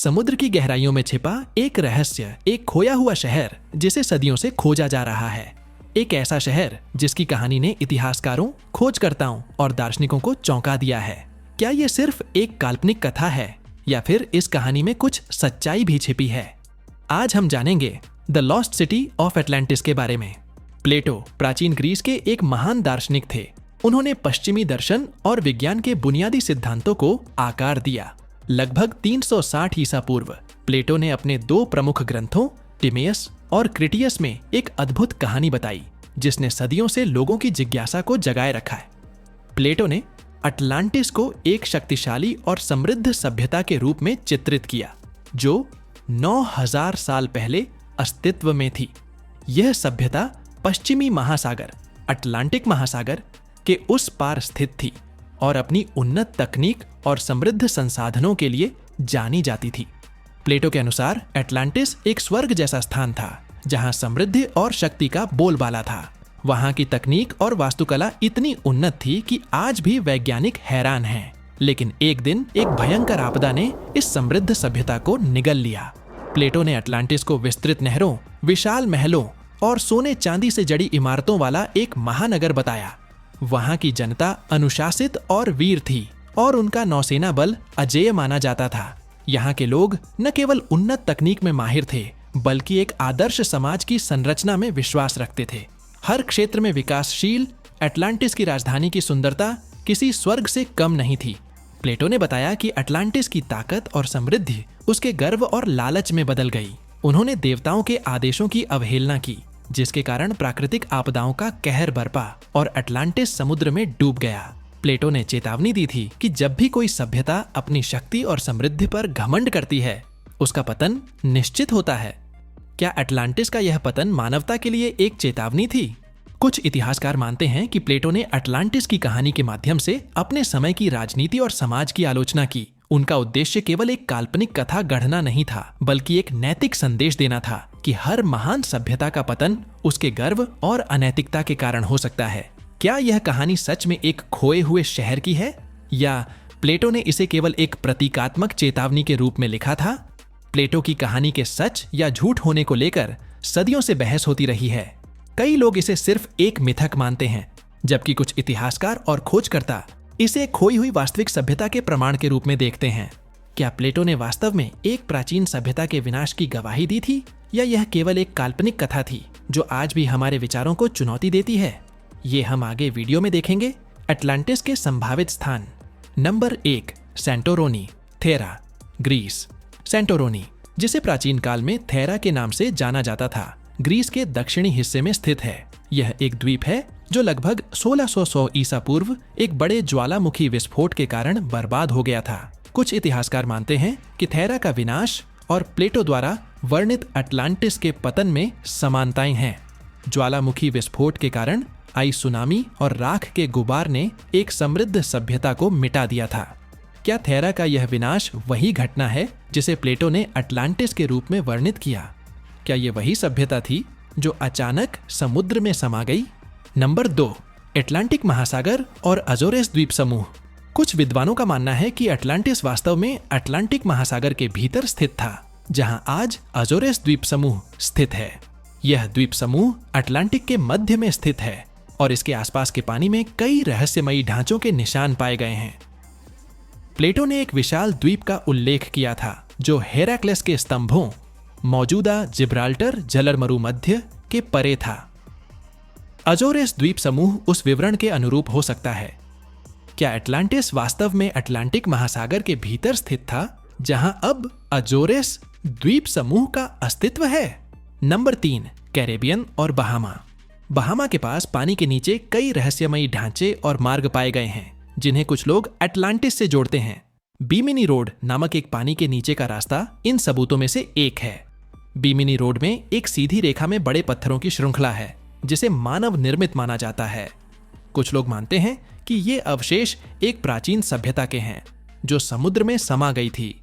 समुद्र की गहराइयों में छिपा एक रहस्य, एक खोया हुआ शहर जिसे सदियों से खोजा जा रहा है। एक ऐसा शहर जिसकी कहानी ने इतिहासकारों, खोजकर्ताओं और दार्शनिकों को चौंका दिया है। क्या ये सिर्फ एक काल्पनिक कथा है या फिर इस कहानी में कुछ सच्चाई भी छिपी है? आज हम जानेंगे the lost city of Atlantis के बारे में। प्लेटो प्राचीन ग्रीस के एक महान दार्शनिक थे। उन्होंने पश्चिमी दर्शन और विज्ञान के बुनियादी सिद्धांतों को आकार दिया। लगभग 360 ईसा पूर्व प्लेटो ने अपने दो प्रमुख ग्रंथों टिमेयस और क्रिटियस में एक अद्भुत कहानी बताई जिसने सदियों से लोगों की जिज्ञासा को जगाए रखा है। प्लेटो ने अटलांटिस को एक शक्तिशाली और समृद्ध सभ्यता के रूप में चित्रित किया जो 9000 साल पहले अस्तित्व में थी। यह सभ्यता पश्चिमी महासागर अटलांटिक महासागर के उस पार स्थित थी और अपनी उन्नत तकनीक और समृद्ध संसाधनों के लिए जानी जाती थी। प्लेटो के अनुसार एटलांटिस एक स्वर्ग जैसा स्थान था जहां समृद्धि और शक्ति का बोलबाला था। वहां की तकनीक और वास्तुकला इतनी उन्नत थी कि आज भी वैज्ञानिक हैरान हैं। लेकिन एक दिन एक भयंकर आपदा ने इस समृद्ध सभ्यता को निगल लिया। प्लेटो ने अटलांटिस को विस्तृत नहरों, विशाल महलों और सोने चांदी से जड़ी इमारतों वाला एक महानगर बताया। वहां की जनता अनुशासित और वीर थी और उनका नौसेना बल अजेय माना जाता था। यहाँ के लोग न केवल उन्नत तकनीक में माहिर थे बल्कि एक आदर्श समाज की संरचना में विश्वास रखते थे। हर क्षेत्र में विकासशील अटलांटिस की राजधानी की सुंदरता किसी स्वर्ग से कम नहीं थी। प्लेटो ने बताया कि अटलांटिस की ताकत और समृद्धि उसके गर्व और लालच में बदल गई। उन्होंने देवताओं के आदेशों की अवहेलना की जिसके कारण प्राकृतिक आपदाओं का कहर बरपा और अटलांटिस समुद्र में डूब गया। प्लेटो ने चेतावनी दी थी कि जब भी कोई सभ्यता अपनी शक्ति और समृद्धि पर घमंड करती है उसका पतन निश्चित होता है। क्या अटलांटिस का यह पतन मानवता के लिए एक चेतावनी थी? कुछ इतिहासकार मानते हैं कि प्लेटो ने अटलांटिस की कहानी के माध्यम से अपने समय की राजनीति और समाज की आलोचना की। उनका उद्देश्य केवल एक काल्पनिक कथा गढ़ना नहीं था बल्कि एक नैतिक संदेश देना था कि हर महान सभ्यता का पतन उसके गर्व और अनैतिकता के कारण हो सकता है। क्या यह कहानी सच में एक खोए हुए शहर की है या प्लेटो ने इसे केवल एक प्रतीकात्मक चेतावनी के रूप में लिखा था? प्लेटो की कहानी के सच या झूठ होने को लेकर सदियों से बहस होती रही है। कई लोग इसे सिर्फ एक मिथक मानते हैं जबकि कुछ इतिहासकार और खोजकर्ता इसे खोई हुई वास्तविक सभ्यता के प्रमाण के रूप में देखते हैं। क्या प्लेटो ने वास्तव में एक प्राचीन सभ्यता के विनाश की गवाही दी थी या यह केवल एक काल्पनिक कथा थी जो आज भी हमारे विचारों को चुनौती देती है? ये हम आगे वीडियो में देखेंगे। अटलांटिस के संभावित स्थान। Number 1, Santorini, Thera, Greece. Santorini, जिसे प्राचीन काल में थेरा के नाम से जाना जाता था, ग्रीस के दक्षिणी हिस्से में स्थित है। यह एक द्वीप है जो लगभग 1600 ईसा पूर्व एक बड़े ज्वालामुखी विस्फोट के कारण बर्बाद हो गया था। कुछ इतिहासकार मानते हैं कि थेरा का विनाश और प्लेटो द्वारा वर्णित अटलांटिस के पतन में समानताएं हैं। ज्वालामुखी विस्फोट के कारण आई सुनामी और राख के गुबार ने एक समृद्ध सभ्यता को मिटा दिया था। क्या थेरा का यह विनाश वही घटना है जिसे प्लेटो ने अटलांटिस के रूप में वर्णित किया? क्या ये वही सभ्यता थी जो अचानक समुद्र में समा गई? नंबर 2, अटलांटिक महासागर और अजोरेस द्वीप समूह। कुछ विद्वानों का मानना है कि अटलांटिस वास्तव में अटलांटिक महासागर के भीतर स्थित था जहां आज अजोरेस द्वीप समूह स्थित है। यह द्वीप समूह अटलांटिक के मध्य में स्थित है और इसके आसपास के पानी में कई रहस्यमयी ढांचों के निशान पाए गए हैं। प्लेटो ने एक विशाल द्वीप का उल्लेख किया था जो हेराक्लेस के स्तंभों, मौजूदा जिब्राल्टर जलमरुमध्य के परे था। अजोरेस द्वीप समूह उस विवरण के अनुरूप हो सकता है। क्या अटलांटिस वास्तव में अटलांटिक महासागर के भीतर स्थित था जहां अब अजोरेस द्वीप समूह का अस्तित्व है? नंबर 3, कैरेबियन और बहामा। बहामा के पास पानी के नीचे कई रहस्यमयी ढांचे और मार्ग पाए गए हैं जिन्हें कुछ लोग अटलांटिस से जोड़ते हैं। बीमिनी रोड नामक एक पानी के नीचे का रास्ता इन सबूतों में से एक है। बीमिनी रोड में एक सीधी रेखा में बड़े पत्थरों की श्रृंखला है जिसे मानव निर्मित माना जाता है। कुछ लोग मानते हैं कि ये अवशेष एक प्राचीन सभ्यता के हैं जो समुद्र में समा गई थी।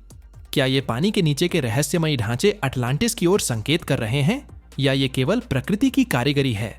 क्या ये पानी के नीचे के रहस्यमयी ढांचे अटलांटिस की ओर संकेत कर रहे हैं या ये केवल प्रकृति की कारीगरी है?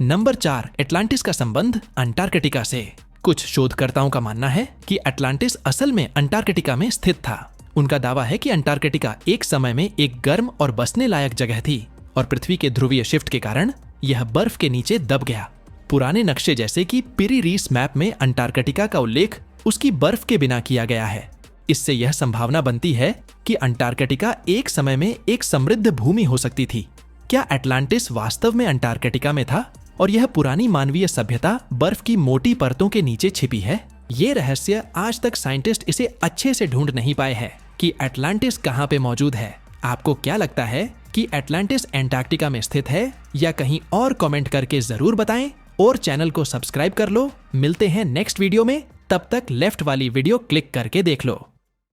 नंबर 4, अटलांटिस का संबंध अंटार्कटिका से। कुछ शोधकर्ताओं का मानना है कि अटलांटिस असल में अंटार्कटिका में स्थित था उनका दावा है कि अंटार्कटिका एक समय में एक गर्म और बसने लायक जगह थी और पृथ्वी के ध्रुवीय शिफ्ट के कारण यह बर्फ के नीचे दब गया। पुराने नक्शे जैसे कि पिरी रीस मैप में अंटार्कटिका का उल्लेख उसकी बर्फ के बिना किया गया है। इससे यह संभावना बनती है कि अंटार्कटिका एक समय में एक समृद्ध भूमि हो सकती थी। क्या अटलांटिस वास्तव में अंटार्कटिका में था और यह पुरानी मानवीय सभ्यता बर्फ की मोटी परतों के नीचे छिपी है? ये रहस्य आज तक साइंटिस्ट इसे अच्छे से ढूंढ नहीं पाए हैं कि अटलांटिस कहाँ पे मौजूद है। आपको क्या लगता है कि अटलांटिस अंटार्कटिका में स्थित है या कहीं और? कमेंट करके जरूर बताएं और चैनल को सब्सक्राइब कर लो। मिलते हैं नेक्स्ट वीडियो में, तब तक लेफ्ट वाली वीडियो क्लिक करके देख लो।